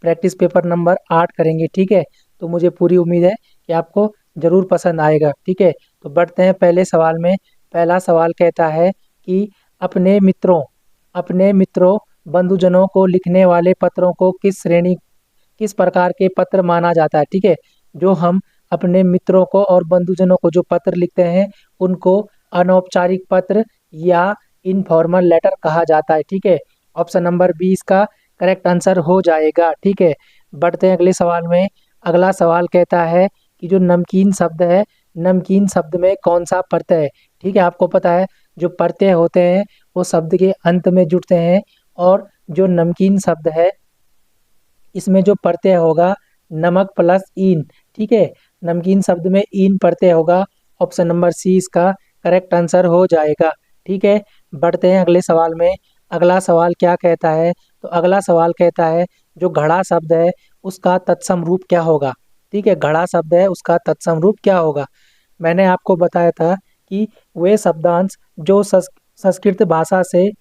Practice paper number 8 करेंगे। ठीक है, तो मुझे पूरी उम्मीद है कि आपको ज़रूर पसंद आएगा। ठीक है, तो बढ़ते हैं पहले सवाल में। पहला सवाल कहता है कि अपने मित्रों बंधुजनों को लिखने वाले पत्रों को किस प्रकार के पत्र माना जाता है। ठीक है, जो हम अपने मित्रों को और बंधुजनों को जो पत्र लिखते हैं उनको अनौपचारिक पत्र या इनफॉर्मल लेटर कहा जाता है। ठीक है, ऑप्शन नंबर 20 का करेक्ट आंसर हो जाएगा। ठीक है, बढ़ते हैं अगले सवाल में। अगला सवाल कहता है कि जो नमकीन शब्द है, नमकीन शब्द में कौन सा प्रत्यय है। ठीक है, आपको पता है जो प्रत्यय होते हैं वो शब्द के अंत में जुड़ते हैं, और जो नमकीन शब्द है इसमें जो प्रत्यय होगा नमक प्लस ईन। ठीक है, नमकीन शब्द में ईन प्रत्यय होगा। ऑप्शन नंबर सी इसका करेक्ट आंसर हो जाएगा। ठीक है, बढ़ते हैं अगले सवाल में। अगला सवाल क्या कहता है, तो अगला सवाल कहता है जो घड़ा शब्द है उसका तत्सम रूप क्या होगा। ठीक है, घड़ा शब्द है उसका तत्सम रूप क्या होगा। मैंने आपको बताया था कि वे शब्दांश जो संस्कृत भाषा से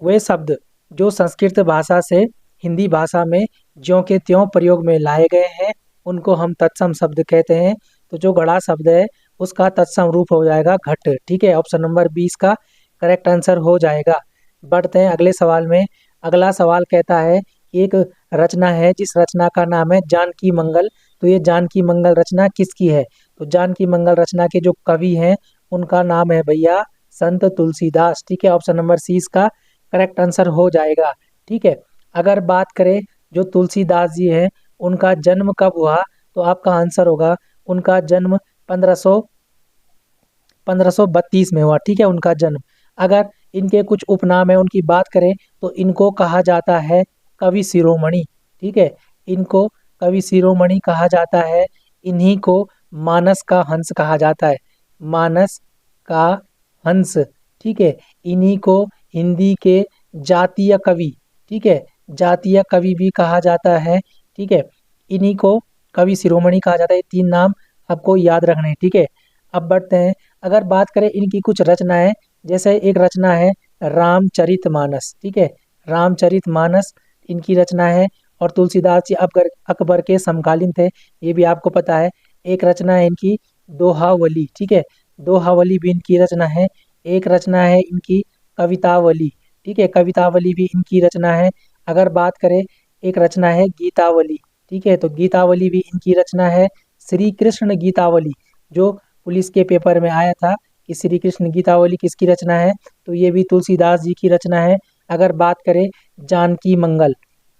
वे शब्द जो संस्कृत भाषा से हिंदी भाषा में ज्यों के त्यों प्रयोग में लाए गए हैं उनको हम तत्सम शब्द कहते हैं। तो जो घड़ा शब्द है उसका तत्सम रूप हो जाएगा घट। ठीक है, ऑप्शन नंबर 20 का करेक्ट आंसर हो जाएगा। बढ़ते हैं अगले सवाल में। अगला सवाल कहता है कि एक रचना है जिस रचना का नाम है जानकी मंगल। तो ये जानकी मंगल रचना किसकी है। तो जानकी मंगल रचना के जो कवि हैं उनका नाम है भैया संत तुलसीदास। ठीक है, ऑप्शन नंबर सी इसका करेक्ट आंसर हो जाएगा। ठीक है, अगर बात करें जो तुलसीदास जी हैं उनका जन्म कब हुआ, तो आपका आंसर होगा उनका जन्म 1532 में हुआ। ठीक है, उनका जन्म। अगर इनके कुछ उपनाम है उनकी बात करें तो इनको कहा जाता है कवि शिरोमणि। ठीक है, इनको कवि शिरोमणि कहा जाता है। इन्हीं को मानस का हंस कहा जाता है, मानस का हंस। ठीक है, इन्हीं को हिंदी के जातीय कवि, ठीक है, जातीय कवि भी कहा जाता है। ठीक है, इन्हीं को कवि शिरोमणि कहा जाता है। ये 3 नाम आपको याद रखने हैं। ठीक है, अब बढ़ते हैं। अगर बात करें इनकी कुछ रचनाएं, जैसे एक रचना है रामचरितमानस। ठीक है, रामचरितमानस इनकी रचना है। और तुलसीदास जी अकबर के समकालीन थे, ये भी आपको पता है। एक रचना है इनकी दोहावली। ठीक है, दोहावली भी इनकी रचना है। एक रचना है इनकी कवितावली। ठीक है, कवितावली भी इनकी रचना है। अगर बात करें एक रचना है गीतावली। ठीक है, तो गीतावली भी इनकी रचना है। श्री कृष्ण गीतावली जो पुलिस के पेपर में आया था कि श्री कृष्ण गीतावली किसकी रचना है, तो ये भी तुलसीदास जी की रचना है। अगर बात करें जानकी मंगल,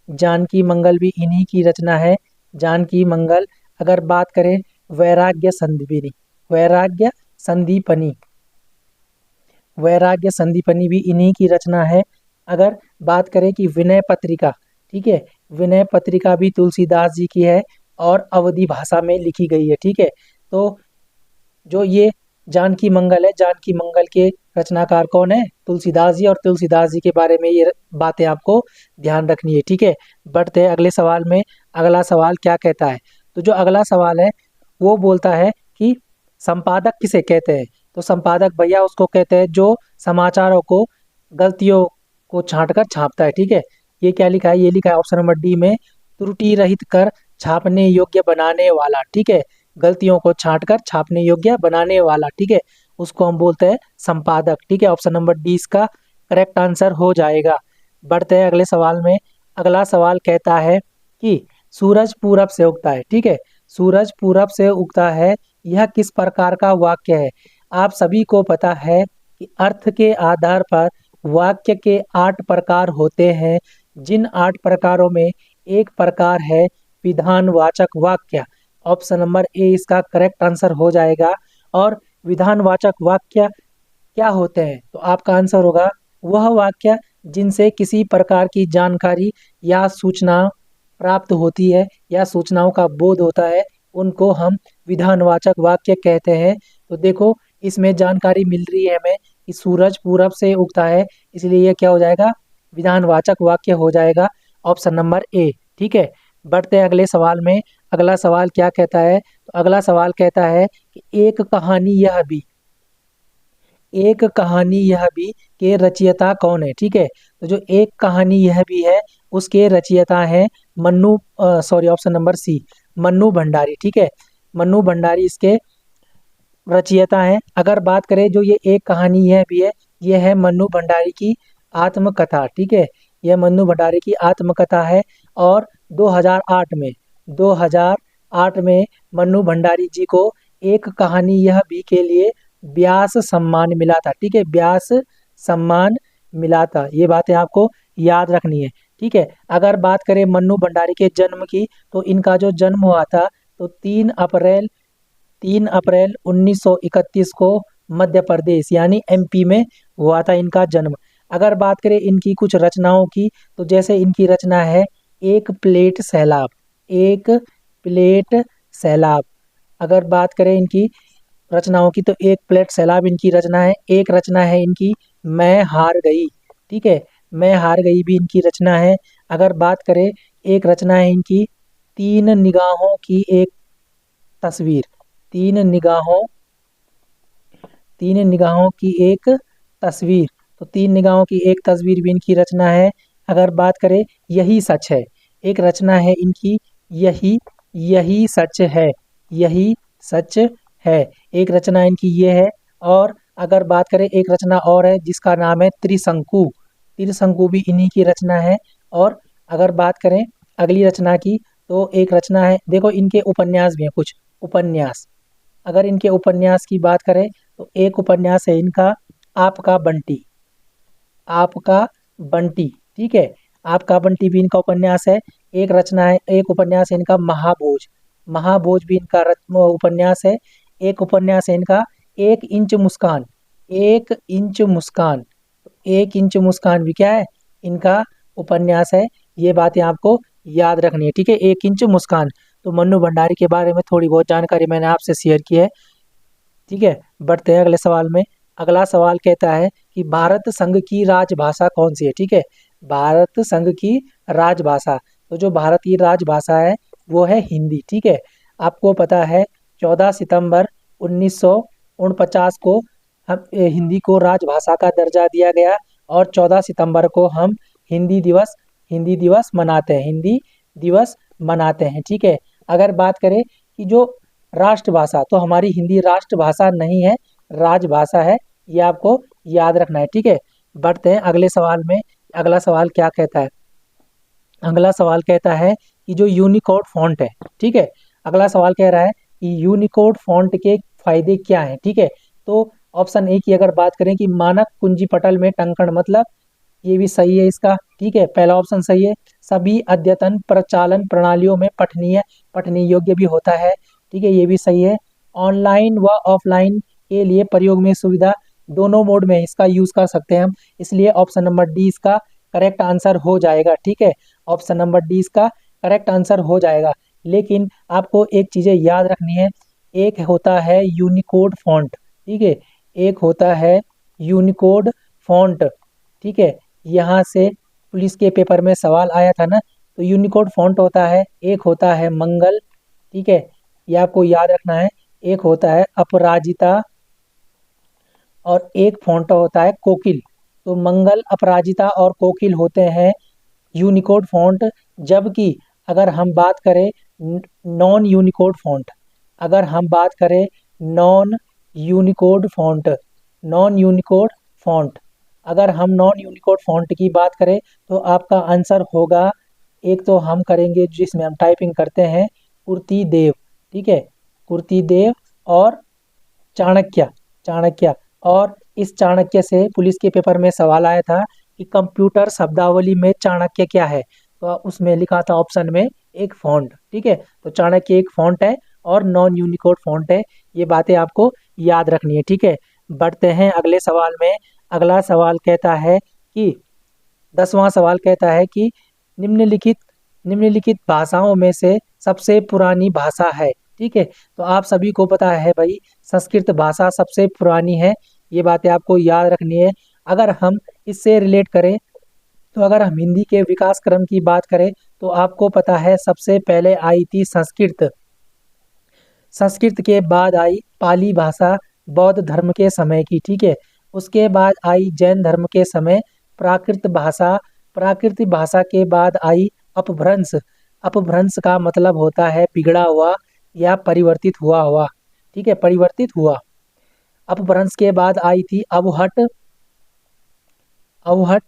जानकी मंगल भी इन्हीं की रचना है, जानकी मंगल। अगर बात करें वैराग्य संदीपनी, वैराग्य संदीपनी, वैराग्य संदीपनी भी इन्हीं की रचना है। अगर बात करें कि विनय पत्रिका, ठीक है, विनय पत्रिका भी तुलसीदास जी की है और अवधी भाषा में लिखी गई है। ठीक है, तो जो ये जानकी मंगल है, जानकी मंगल के रचनाकार कौन है, तुलसीदास जी। और तुलसीदास जी के बारे में ये बातें आपको ध्यान रखनी है। ठीक है, बढ़ते हैं अगले सवाल में। अगला सवाल क्या कहता है, तो जो अगला सवाल है वो बोलता है कि संपादक किसे कहते हैं। तो संपादक भैया उसको कहते हैं जो समाचारों को गलतियों को छांटकर छापता है। ठीक है, ये क्या लिखा है, ये लिखा है ऑप्शन नंबर डी में त्रुटि रहित कर छापने योग्य बनाने वाला। ठीक है, गलतियों को छांटकर छापने योग्य बनाने वाला। ठीक है, उसको हम बोलते हैं संपादक। ठीक है, ऑप्शन नंबर डी इसका करेक्ट आंसर हो जाएगा। बढ़ते हैं अगले सवाल में। अगला सवाल कहता है कि सूरज पूरब से उगता है। ठीक है, सूरज पूरब से उगता है, यह किस प्रकार का वाक्य है। आप सभी को पता है कि अर्थ के आधार पर वाक्य के 8 प्रकार होते हैं, जिन 8 प्रकारों में एक प्रकार है विधानवाचक वाक्य। ऑप्शन नंबर ए इसका करेक्ट आंसर हो जाएगा। और विधानवाचक वाक्य क्या होते हैं, तो आपका आंसर होगा वह वाक्य जिनसे किसी प्रकार की जानकारी या सूचना प्राप्त होती है या सूचनाओं का बोध होता है, उनको हम विधानवाचक वाक्य कहते हैं। तो देखो इसमें जानकारी मिल रही है हमें कि सूरज पूरब से उगता है, इसलिए यह क्या हो जाएगा, विधानवाचक वाक्य हो जाएगा, ऑप्शन नंबर ए। ठीक है, बढ़ते हैं अगले सवाल में। अगला सवाल क्या कहता है, तो अगला सवाल कहता है कि एक कहानी यह भी, एक कहानी यह भी के रचयिता कौन है। ठीक है, तो जो एक कहानी यह भी है उसके रचयिता हैं Mannu, sorry, option number C, Mannu Bhandari. ठीक है, मन्नू भंडारी इसके रचयिता हैं। अगर बात करें जो ये एक कहानी है भी है, ये है मन्नू भंडारी की आत्मकथा। ठीक है, यह मन्नू भंडारी की आत्मकथा है। और 2008 में मन्नू भंडारी जी को एक कहानी यह भी के लिए व्यास सम्मान मिला था। ठीक है, व्यास सम्मान मिला था, ये बातें आपको याद रखनी है। ठीक है, अगर बात करें मन्नू भंडारी के जन्म की, तो इनका जो जन्म हुआ था तो 3 अप्रैल 1931 को मध्य प्रदेश यानी एमपी में हुआ था इनका जन्म। अगर बात करें इनकी कुछ रचनाओं की, तो जैसे इनकी रचना है एक प्लेट सैलाब, एक प्लेट सैलाब। अगर बात करें इनकी रचनाओं की, तो एक प्लेट सैलाब इनकी रचना है। एक रचना है इनकी मैं हार गई। ठीक है, मैं हार गई भी इनकी रचना है। अगर बात करें, एक रचना है इनकी तीन निगाहों की एक तस्वीर, तीन निगाहों तीन निगाहों की एक तस्वीर। तो तीन निगाहों की एक तस्वीर भी इनकी रचना है। अगर बात करें यही सच है, एक रचना है इनकी यही यही सच है, यही सच है, एक रचना इनकी ये है। और अगर बात करें एक रचना और है जिसका नाम है त्रिशंकु, त्रिशंकु भी इन्हीं की रचना है। और अगर बात करें अगली रचना की, तो एक रचना है, देखो इनके उपन्यास भी हैं कुछ उपन्यास। अगर इनके उपन्यास की बात करें, तो एक उपन्यास है इनका आपका बंटी, आपका बंटी। ठीक है, आपका बंटी भी इनका उपन्यास है। एक रचना है, एक उपन्यास है इनका महाभोज, महाभोज भी इनका उपन्यास है। एक उपन्यास है इनका एक इंच मुस्कान, एक इंच मुस्कान। एक इंच मुस्कान भी क्या है, इनका उपन्यास है। ये बातें आपको याद रखनी है। ठीक है, एक इंच मुस्कान। तो मन्नू भंडारी के बारे में थोड़ी बहुत जानकारी मैंने आपसे शेयर की है। ठीक है, बढ़ते हैं अगले सवाल में। अगला सवाल कहता है कि भारत संघ की राजभाषा कौन सी है। ठीक है, भारत संघ की राजभाषा, तो जो भारत की राजभाषा है वो है हिंदी। ठीक है, आपको पता है 14 सितंबर 1949 को हम हिंदी को राजभाषा का दर्जा दिया गया। और 14 सितंबर को हम हिंदी दिवस मनाते हैं, हिंदी दिवस मनाते हैं। ठीक है, अगर बात करें कि जो राष्ट्रभाषा, तो हमारी हिंदी राष्ट्रभाषा नहीं है, राजभाषा है, ये आपको याद रखना है। ठीक है, बढ़ते हैं अगले सवाल में। अगला सवाल क्या कहता है, अगला सवाल कहता है कि जो यूनिकोड फॉन्ट है। ठीक है, अगला सवाल कह रहा है कि यूनिकोड फॉन्ट के फायदे क्या हैं। ठीक है, तो ऑप्शन ए की अगर बात करें कि मानक कुंजी पटल में टंकण, मतलब ये भी सही है इसका। ठीक है, पहला ऑप्शन सही है। सभी अद्यतन प्रचालन प्रणालियों में पठनीय योग्य भी होता है। ठीक है, ये भी सही है। ऑनलाइन व ऑफलाइन के लिए प्रयोग में सुविधा, दोनों मोड में इसका यूज कर सकते हैं हम, इसलिए ऑप्शन नंबर डी इसका करेक्ट आंसर हो जाएगा। ठीक है, ऑप्शन नंबर डी इसका करेक्ट आंसर हो जाएगा। लेकिन आपको एक चीजें याद रखनी है, एक होता है यूनिकोड फॉन्ट। ठीक है, एक होता है यूनिकोड फॉन्ट। ठीक है, यहाँ से पुलिस के पेपर में सवाल आया था ना, तो यूनिकोड फॉन्ट होता है, एक होता है मंगल। ठीक है, ये आपको याद रखना है। एक होता है अपराजिता और एक फॉन्ट होता है कोकिल। तो मंगल, अपराजिता और कोकिल होते हैं यूनिकोड फॉन्ट। जबकि अगर हम बात करें नॉन यूनिकोड फॉन्ट, अगर हम बात करें non Unicode font, non Unicode font, अगर हम नॉन यूनिकोड फॉन्ट की बात करें, तो आपका आंसर होगा, एक तो हम करेंगे जिसमें हम टाइपिंग करते हैं कुर्ती देव। ठीक है, कुर्ती देव और चाणक्य, चाणक्य। और इस चाणक्य से पुलिस के पेपर में सवाल आया था कि कंप्यूटर शब्दावली में चाणक्य क्या है, तो उसमें लिखा था ऑप्शन में एक फॉन्ट। ठीक है, तो चाणक्य एक फॉन्ट है और नॉन यूनिकोड फॉन्ट है, ये बातें आपको याद रखनी है। ठीक है, बढ़ते हैं अगले सवाल में। अगला सवाल कहता है कि 10वां सवाल कहता है कि निम्नलिखित निम्नलिखित भाषाओं में से सबसे पुरानी भाषा है। ठीक है, तो आप सभी को पता है भाई, संस्कृत भाषा सबसे पुरानी है, ये बातें आपको याद रखनी है। अगर हम इससे रिलेट करें, तो अगर हम हिंदी के विकास क्रम की बात करें, तो आपको पता है सबसे पहले आई थी संस्कृत, संस्कृत के बाद आई पाली भाषा बौद्ध धर्म के समय की। ठीक है, उसके बाद आई जैन धर्म के समय प्राकृत भाषा, प्राकृत भाषा के बाद आई अपभ्रंश, अपभ्रंश का मतलब होता है बिगड़ा हुआ या परिवर्तित हुआ हुआ। ठीक है, परिवर्तित हुआ। अपभ्रंश के बाद आई थी अवहट, अवहट,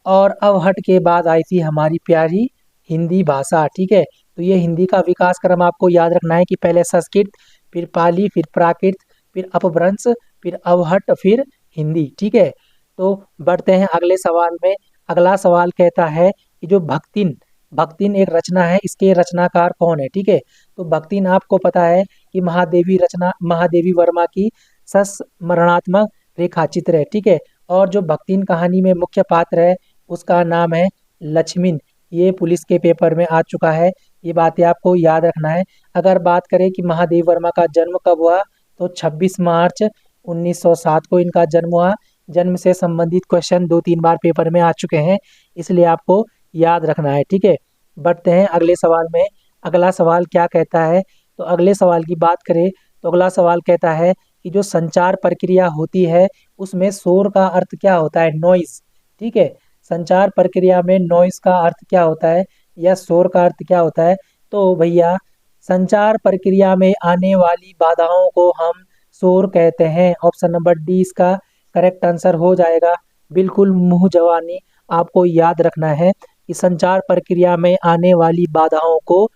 और अवहट के बाद आई थी हमारी प्यारी हिंदी भाषा। ठीक है, तो ये हिंदी का विकास क्रम आपको याद रखना है कि पहले संस्कृत, फिर पाली, फिर प्राकृत, फिर अपभ्रंश, फिर अवहट, फिर हिंदी। ठीक है, तो बढ़ते हैं अगले सवाल में। अगला सवाल कहता है कि जो भक्तिन, भक्तिन एक रचना है, इसके रचनाकार कौन है। ठीक है, तो भक्तिन आपको पता है कि महादेवी रचना, महादेवी वर्मा की संस्मरणात्मक रेखा चित्र है। ठीक है, और जो भक्तिन कहानी में मुख्य पात्र है उसका नाम है लक्ष्मण। ये पुलिस के पेपर में आ चुका है, ये बातें आपको याद रखना है। अगर बात करें कि महादेव वर्मा का जन्म कब हुआ, तो 26 मार्च 1907 को इनका जन्म हुआ। जन्म से संबंधित क्वेश्चन 2-3 बार पेपर में आ चुके हैं, इसलिए आपको याद रखना है। ठीक है, बढ़ते हैं अगले सवाल में। अगला सवाल क्या कहता है, तो अगले सवाल की बात करें तो अगला सवाल कहता है कि जो संचार प्रक्रिया होती है उसमें शोर का अर्थ क्या होता है, नॉइस। ठीक है, संचार प्रक्रिया में नॉइस का अर्थ क्या होता है या शोर का अर्थ क्या होता है, तो भैया संचार प्रक्रिया में आने वाली बाधाओं को हम शोर कहते हैं। ऑप्शन नंबर डी इसका करेक्ट आंसर हो जाएगा। बिल्कुल मुंह जवानी आपको याद रखना है कि संचार प्रक्रिया में आने वाली बाधाओं को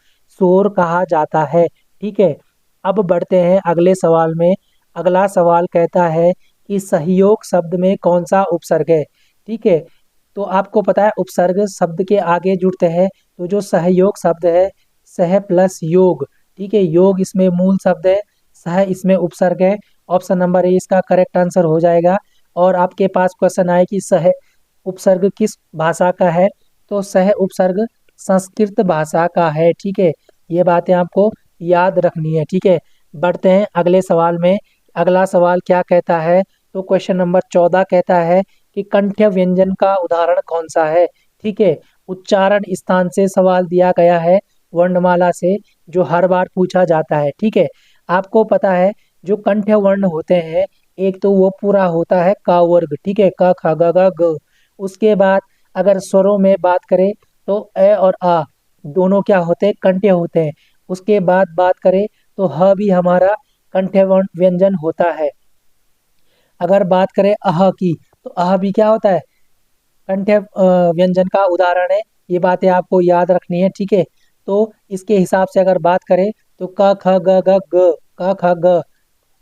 शोर कहा जाता है। ठीक है, अब बढ़ते हैं अगले सवाल में। अगला सवाल कहता है कि सहयोग शब्द में कौन सा उपसर्ग है। ठीक है, तो आपको पता है उपसर्ग शब्द के आगे जुड़ते हैं, तो जो सहयोग शब्द है सह प्लस योग। ठीक है, योग इसमें मूल शब्द है, सह इसमें उपसर्ग है। ऑप्शन नंबर ए इसका करेक्ट आंसर हो जाएगा। और आपके पास क्वेश्चन आए कि सह उपसर्ग किस भाषा का है, तो सह उपसर्ग संस्कृत भाषा का है। ठीक है, ये बातें आपको याद रखनी है। ठीक है, बढ़ते हैं अगले सवाल में। अगला सवाल क्या कहता है, तो क्वेश्चन नंबर 14 कहता है कि कंठ्य व्यंजन का उदाहरण कौन सा है। ठीक है, उच्चारण स्थान से सवाल दिया गया है, वर्णमाला से, जो हर बार पूछा जाता है। ठीक है, आपको पता है जो कंठ्य वर्ण होते हैं, एक तो वो पूरा होता है का वर्ग। ठीक है, क ख ग घ ग। उसके बाद अगर स्वरों में बात करें तो अ और आ दोनों क्या होते हैं, कंठ्य होते हैं। उसके बाद बात करें तो ह भी हमारा कंठ्य व्यंजन होता है। अगर बात करें अह की, तो अह भी क्या होता है, कंठ्य व्यंजन का उदाहरण है। ये बातें आपको याद रखनी है। ठीक है, तो इसके हिसाब से अगर बात करें तो क ख ग घ ग, क ख ग,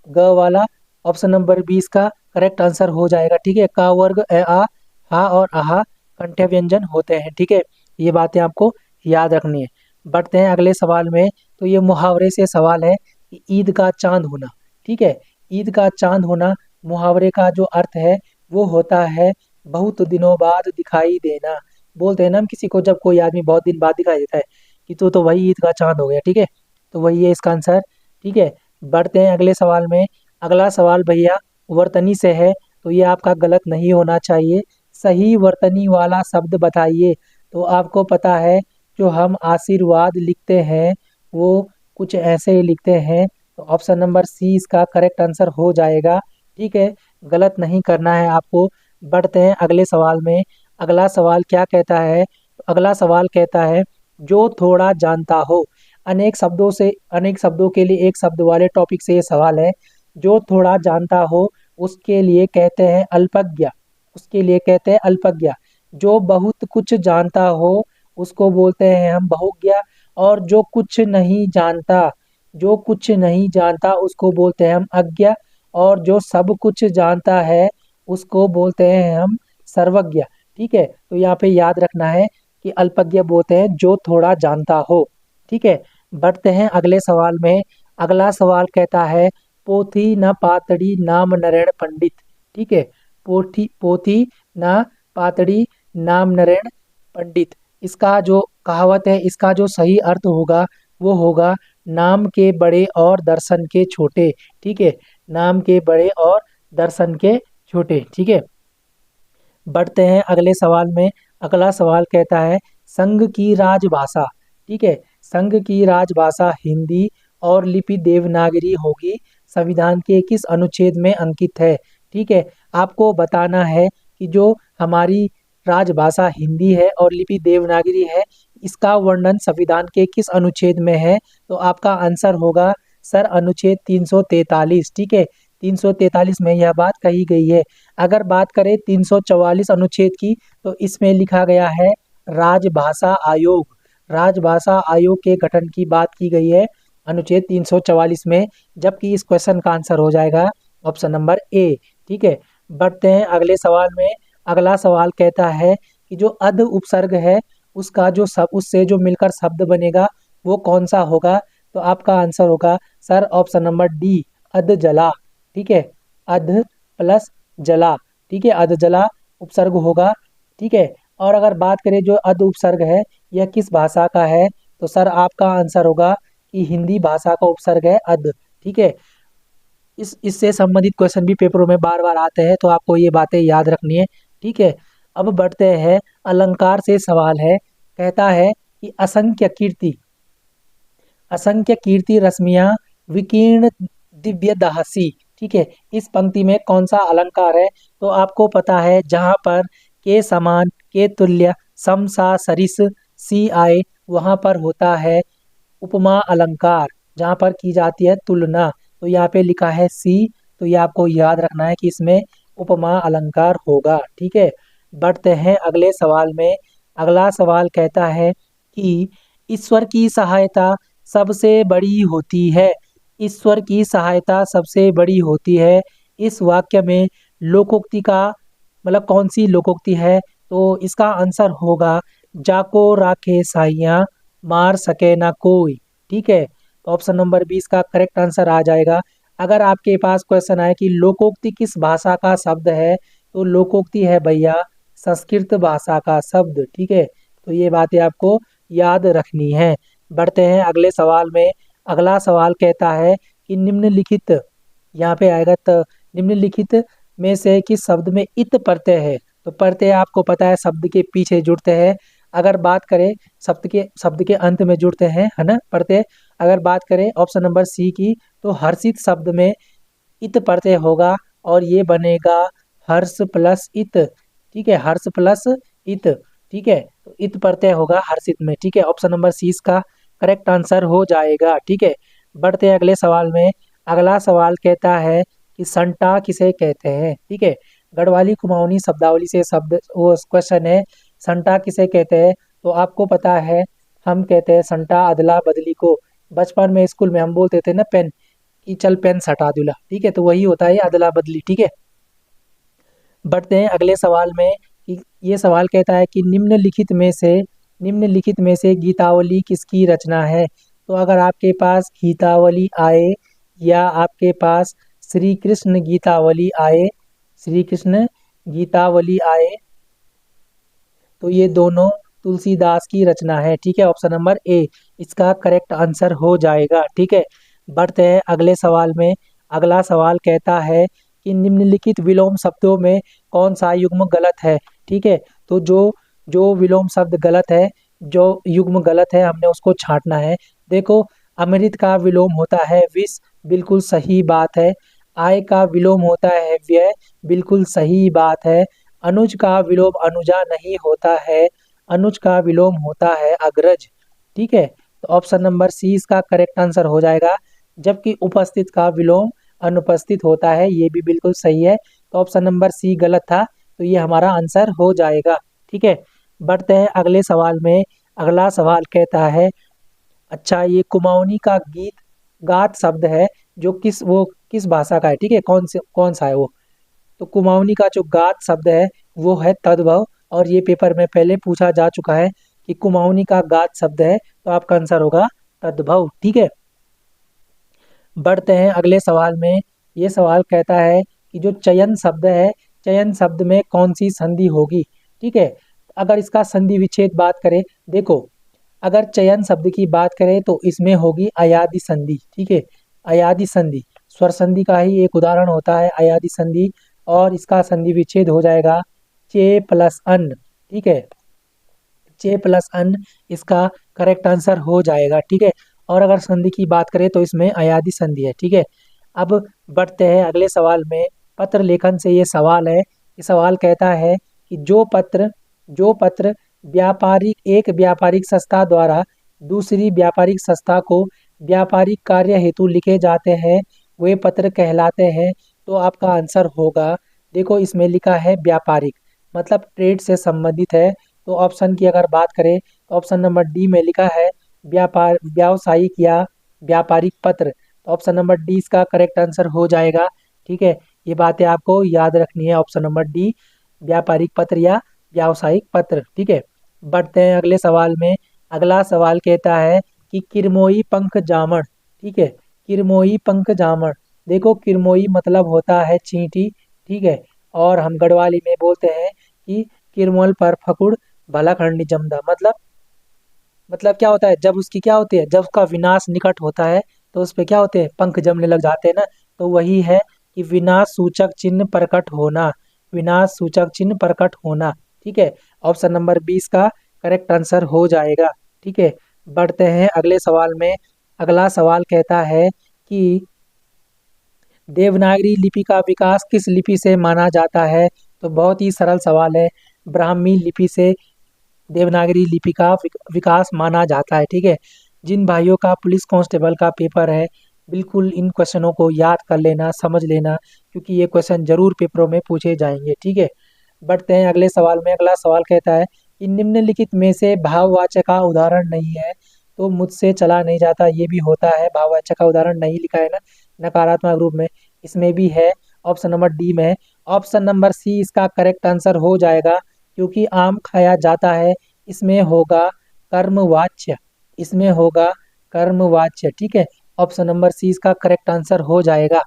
ग वाला ऑप्शन नंबर 20 का करेक्ट आंसर हो जाएगा। ठीक है, का वर्ग ए आ, हा और आहा कंठ्य व्यंजन होते हैं। ठीक है, ये बातें आपको याद रखनी है। बढ़ते हैं अगले सवाल में। तो ये मुहावरे से सवाल है कि ईद का चांद होना। ठीक है, ईद का चांद होना मुहावरे का जो अर्थ है वो होता है बहुत दिनों बाद दिखाई देना। बोलते हैं ना हम किसी को, जब कोई आदमी बहुत दिन बाद दिखाई देता है कि तो वही ईद का चांद हो गया। ठीक है, तो वही है इसका आंसर। ठीक है, बढ़ते हैं अगले सवाल में। अगला सवाल भैया वर्तनी से है, तो ये आपका गलत नहीं होना चाहिए। सही वर्तनी वाला शब्द बताइए। तो आपको पता है जो हम आशीर्वाद लिखते हैं वो कुछ ऐसे ही लिखते हैं, तो ऑप्शन नंबर सी इसका करेक्ट आंसर हो जाएगा। ठीक है, गलत नहीं करना है आपको। बढ़ते हैं अगले सवाल में। अगला सवाल क्या कहता है, अगला सवाल कहता है जो थोड़ा जानता हो। अनेक शब्दों से, अनेक शब्दों के लिए एक शब्द वाले टॉपिक से ये सवाल है। जो थोड़ा जानता हो उसके लिए कहते हैं अल्पज्ञ, उसके लिए कहते हैं अल्पज्ञ। जो बहुत कुछ जानता हो उसको बोलते हैं हम बहुज्ञ। और जो कुछ नहीं जानता, जो कुछ नहीं जानता उसको बोलते हैं हम अज्ञ। और जो सब कुछ जानता है उसको बोलते हैं हम सर्वज्ञ। ठीक है, तो यहाँ पे याद रखना है कि अल्पज्ञ बोलते हैं जो थोड़ा जानता हो। ठीक है, बढ़ते हैं अगले सवाल में। अगला सवाल कहता है पोथी न पातड़ी नाम नरेण पंडित। ठीक है, पोथी पोथी न पातड़ी नाम नरेण पंडित, इसका जो कहावत है, इसका जो सही अर्थ होगा वो होगा नाम के बड़े और दर्शन के छोटे। ठीक है, नाम के बड़े और दर्शन के छोटे। ठीक है, बढ़ते हैं अगले सवाल में। अगला सवाल कहता है संघ की राजभाषा। ठीक है, संघ की राजभाषा हिंदी और लिपि देवनागरी होगी, संविधान के किस अनुच्छेद में अंकित है। ठीक है, आपको बताना है कि जो हमारी राजभाषा हिंदी है और लिपि देवनागरी है, इसका वर्णन संविधान के किस अनुच्छेद में है? तो आपका आंसर होगा सर अनुच्छेद 343। ठीक है, 343 में यह बात कही गई है। अगर बात करें 344 अनुच्छेद की, तो इसमें लिखा गया है राजभाषा आयोग। राजभाषा आयोग के गठन की बात की गई है अनुच्छेद 344 में, जबकि इस क्वेश्चन का आंसर हो जाएगा ऑप्शन नंबर ए। ठीक है, बढ़ते हैं अगले सवाल में। अगला सवाल कहता है कि जो अध उपसर्ग है उसका जो सब उससे जो मिलकर शब्द बनेगा वो कौन सा होगा? तो आपका आंसर होगा सर ऑप्शन नंबर डी, अध जला। ठीक है, अध प्लस जला। ठीक है, अध जला उपसर्ग होगा। ठीक है, और अगर बात करें जो अध उपसर्ग है यह किस भाषा का है? तो सर आपका आंसर होगा कि हिंदी भाषा का उपसर्ग है अध। ठीक है, इससे संबंधित क्वेश्चन भी पेपरों में बार बार आते हैं, तो आपको ये बातें याद रखनी है। ठीक है, अब बढ़ते हैं अलंकार से। सवाल है, कहता है कि असंख्य कीर्ति रश्मियां विकीर्ण दिव्य दहसी। ठीक है, इस पंक्ति में कौन सा अलंकार है? तो आपको पता है जहां पर के समान, के तुल्य, सम सा सरिस सी आए, वहां पर होता है उपमा अलंकार, जहां पर की जाती है तुलना। तो यहाँ पे लिखा है सी, तो ये आपको याद रखना है कि इसमें उपमा अलंकार होगा। ठीक है, बढ़ते हैं अगले सवाल में। अगला सवाल कहता है कि ईश्वर की सहायता सबसे बड़ी होती है। ईश्वर की सहायता सबसे बड़ी होती है, इस वाक्य में लोकोक्ति का मतलब कौन सी लोकोक्ति है? तो इसका आंसर होगा जाको राखे साइया मार सके ना कोई। ठीक है, तो ऑप्शन नंबर 20 का करेक्ट आंसर आ जाएगा। अगर आपके पास क्वेश्चन आए कि लोकोक्ति किस भाषा का शब्द है, तो लोकोक्ति है भैया संस्कृत भाषा का शब्द। ठीक है, तो ये बातें आपको याद रखनी है। बढ़ते हैं अगले सवाल में। अगला सवाल कहता है कि निम्नलिखित, यहाँ पे आएगा निम्नलिखित में से किस शब्द में इत प्रत्यय है? तो प्रत्यय आपको पता है शब्द के पीछे जुड़ते हैं। अगर बात करें शब्द के अंत में जुड़ते हैं, है ना प्रत्यय। अगर बात करें ऑप्शन नंबर सी की, तो हर्षित शब्द में इत प्रत्यय होगा और ये बनेगा हर्ष प्लस इत। ठीक है, हर्ष प्लस इत। ठीक है, तो इत प्रत्यय होगा हर्षित में। ठीक है, ऑप्शन नंबर सी इसका करेक्ट आंसर हो जाएगा। ठीक है, बढ़ते हैं अगले सवाल में। अगला सवाल कहता है कि संटा किसे कहते हैं? ठीक है, गढ़वाली कुमाऊनी शब्दावली से शब्द वो क्वेश्चन है, संटा किसे कहते हैं? तो आपको पता है हम कहते हैं संटा अदला बदली को। बचपन में स्कूल में हम बोलते थे ना पेन, कि चल पेन सटा दूल्हा। ठीक है, तो वही होता है अदला बदली। ठीक है, बढ़ते हैं अगले सवाल में कि ये सवाल कहता है कि निम्नलिखित में से गीतावली किसकी रचना है? तो अगर आपके पास गीतावली आए या आपके पास श्री कृष्ण गीतावली आए, तो ये दोनों तुलसीदास की रचना है। ठीक है, ऑप्शन नंबर ए इसका करेक्ट आंसर हो जाएगा। ठीक है, बढ़ते हैं अगले सवाल में। अगला सवाल कहता है कि निम्नलिखित विलोम शब्दों में कौन सा युग्म गलत है? ठीक है, तो जो जो विलोम शब्द गलत है, जो युग्म गलत है, हमने उसको छांटना है। देखो, अमृत का विलोम होता है विष, बिल्कुल सही बात है। आय का विलोम होता है व्यय, बिल्कुल सही बात है। अनुज का विलोम अनुजा नहीं होता है, अनुज का विलोम होता है अग्रज। ठीक है, तो ऑप्शन नंबर सी इसका करेक्ट आंसर हो जाएगा। जबकि उपस्थित का विलोम अनुपस्थित होता है, ये भी बिल्कुल सही है। तो ऑप्शन नंबर सी गलत था, तो ये हमारा आंसर हो जाएगा। ठीक है, बढ़ते हैं अगले सवाल में। अगला सवाल कहता है, अच्छा ये कुमाऊनी का गीत गात शब्द है जो किस भाषा का है? ठीक है, कौन सा है वो? तो कुमाऊनी का जो गात शब्द है वो है तद्भव, और ये पेपर में पहले पूछा जा चुका है कि कुमाऊनी का गात शब्द है, तो आपका आंसर होगा तद्भव। ठीक है, बढ़ते हैं अगले सवाल में। ये सवाल कहता है कि जो चयन शब्द है, चयन शब्द में कौन सी संधि होगी? ठीक है, अगर इसका संधि विच्छेद बात करें, देखो अगर चयन शब्द की बात करें तो इसमें होगी अयादि संधि। ठीक है, अयादि संधि स्वर संधि का ही एक उदाहरण होता है अयादि संधि, और इसका संधि विच्छेद हो जाएगा चे प्लस अन। ठीक है, चे प्लस अन इसका करेक्ट आंसर हो जाएगा। ठीक है, और अगर संधि की बात करें तो इसमें अयादि संधि है। ठीक है, अब बढ़ते हैं अगले सवाल में। पत्र लेखन से ये सवाल है। ये सवाल कहता है कि जो पत्र एक व्यापारिक संस्था द्वारा दूसरी व्यापारिक संस्था को व्यापारिक कार्य हेतु लिखे जाते हैं, वे पत्र कहलाते हैं। तो आपका आंसर होगा, देखो इसमें लिखा है व्यापारिक, मतलब ट्रेड से संबंधित है। तो ऑप्शन की अगर बात करें तो ऑप्शन नंबर डी में लिखा है व्यावसायिक या व्यापारिक पत्र। तो ऑप्शन नंबर डी इसका करेक्ट आंसर हो जाएगा। ठीक है, ये बातें आपको याद रखनी है, ऑप्शन नंबर डी व्यापारिक पत्र या व्यावसायिक पत्र। ठीक है, बढ़ते हैं अगले सवाल में। अगला सवाल कहता है कि किरमोई पंख जामण। ठीक है, किरमोई पंख जामण, देखो किरमोई मतलब होता है चींटी। ठीक है, और हम गढ़वाली में बोलते हैं कि किरमोल पर फकुड़ भला खंडी जमदा, मतलब क्या होता है, जब उसकी क्या होती है, जब उसका विनाश निकट होता है तो उस पे क्या होते हैं, पंख जमने लग जाते हैं ना। तो वही है कि विनाश सूचक चिन्ह प्रकट होना, विनाश सूचक चिन्ह प्रकट होना। ठीक है, ऑप्शन नंबर 20 का करेक्ट आंसर हो जाएगा। ठीक है, बढ़ते हैं अगले सवाल में। अगला सवाल कहता है कि देवनागरी लिपि का विकास किस लिपि से माना जाता है। तो बहुत ही सरल सवाल है, ब्राह्मी लिपि से देवनागरी लिपि का विकास माना जाता है। ठीक है, जिन भाइयों का पुलिस कांस्टेबल का पेपर है, बिल्कुल इन क्वेश्चनों को याद कर लेना, समझ लेना, क्योंकि ये क्वेश्चन जरूर पेपरों में पूछे जाएंगे। ठीक है, बढ़ते हैं अगले सवाल में। अगला सवाल कहता है कि निम्नलिखित में से भाववाचक का उदाहरण नहीं है। तो मुझसे चला नहीं जाता, ये भी होता है, भाववाचक का उदाहरण नहीं लिखा है ना नकारात्मक रूप में, इसमें भी है, ऑप्शन नंबर डी में है। ऑप्शन नंबर सी इसका करेक्ट आंसर हो जाएगा, क्योंकि आम खाया जाता है, इसमें होगा कर्मवाच्य, इसमें होगा कर्मवाच्य। ठीक है, ऑप्शन नंबर सी इसका करेक्ट आंसर हो जाएगा।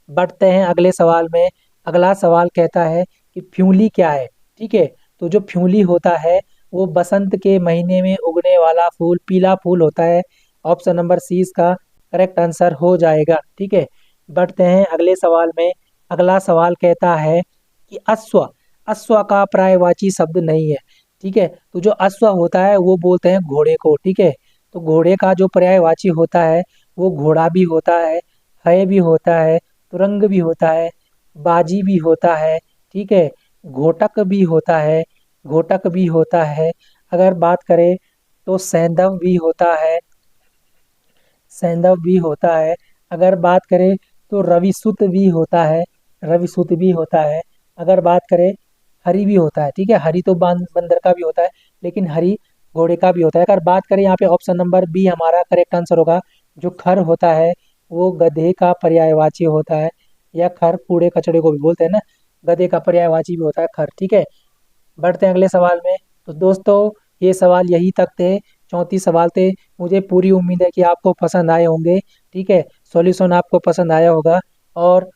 बढ़ते हैं अगले सवाल में। अगला सवाल कहता है कि फ्यूली क्या है। ठीक है, तो जो फ्यूली होता है वो बसंत के महीने में उगने वाला फूल, पीला फूल होता है। ऑप्शन नंबर सी इसका करेक्ट आंसर हो जाएगा। ठीक है, बढ़ते हैं अगले सवाल में। अगला सवाल कहता है कि अश्व, अश्व का पर्यायवाची शब्द नहीं है। ठीक है, तो जो अश्व होता है वो बोलते हैं घोड़े को। ठीक है, तो घोड़े का जो पर्यायवाची होता है वो घोड़ा भी होता है भी होता है, तुरंग भी होता है, बाजी भी होता है। ठीक है, घोटक भी होता है, घोटक भी होता है। अगर बात करें तो सैंधव भी होता है, सैंधव भी होता है। अगर बात करें तो रविसुत भी होता है, रविसुत भी होता है। अगर बात करें हरि भी होता है। ठीक है, हरि तो बंदर का भी होता है, लेकिन हरि घोड़े का भी होता है। अगर बात करें यहाँ पे ऑप्शन नंबर बी हमारा करेक्ट आंसर होगा, जो खर होता है वो गधे का पर्यायवाची होता है, या खर कूड़े कचड़े को भी बोलते हैं ना, गधे का पर्यायवाची भी होता है खर। ठीक है, बढ़ते हैं अगले सवाल में। तो दोस्तों ये सवाल यही तक थे, 34 सवाल थे। मुझे पूरी उम्मीद है कि आपको पसंद आए होंगे। ठीक है, सॉल्यूशन आपको पसंद आया होगा, और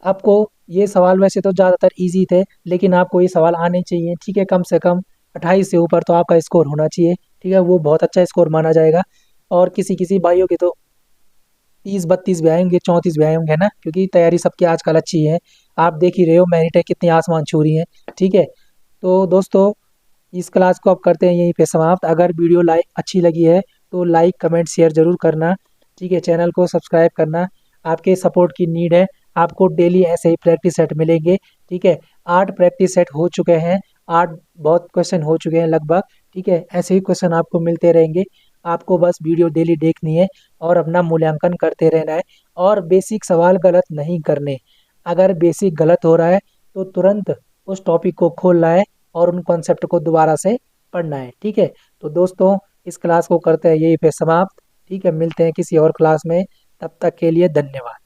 आपको ये सवाल वैसे तो ज़्यादातर इजी थे, लेकिन आपको ये सवाल आने चाहिए। ठीक है, कम से कम 28 से ऊपर तो आपका स्कोर होना चाहिए। ठीक है, वो बहुत अच्छा स्कोर माना जाएगा। और किसी किसी भाइयों के तो 30-32 भी आएंगे, 34 भी आए होंगे ना, क्योंकि तैयारी सबकी आजकल अच्छी है। आप देख ही रहे हो मेरिट कितनी आसमान छू रही है। ठीक है, तो दोस्तों इस क्लास को अब करते हैं यहीं पे समाप्त। अगर वीडियो अच्छी लगी है तो लाइक कमेंट शेयर जरूर करना। ठीक है, चैनल को सब्सक्राइब करना, आपके सपोर्ट की नीड है। आपको डेली ऐसे ही प्रैक्टिस सेट मिलेंगे। ठीक है, 8 प्रैक्टिस सेट हो चुके हैं, 8 बहुत क्वेश्चन हो चुके हैं लगभग। ठीक है, ऐसे ही क्वेश्चन आपको मिलते रहेंगे। आपको बस वीडियो डेली देखनी है और अपना मूल्यांकन करते रहना है, और बेसिक सवाल गलत नहीं करने। अगर बेसिक गलत हो रहा है तो तुरंत उस टॉपिक को खोलना है और उन कॉन्सेप्ट को दोबारा से पढ़ना है। ठीक है, तो दोस्तों इस क्लास को करते हैं यहीं पे समाप्त। ठीक है, मिलते हैं किसी और क्लास में, तब तक के लिए धन्यवाद।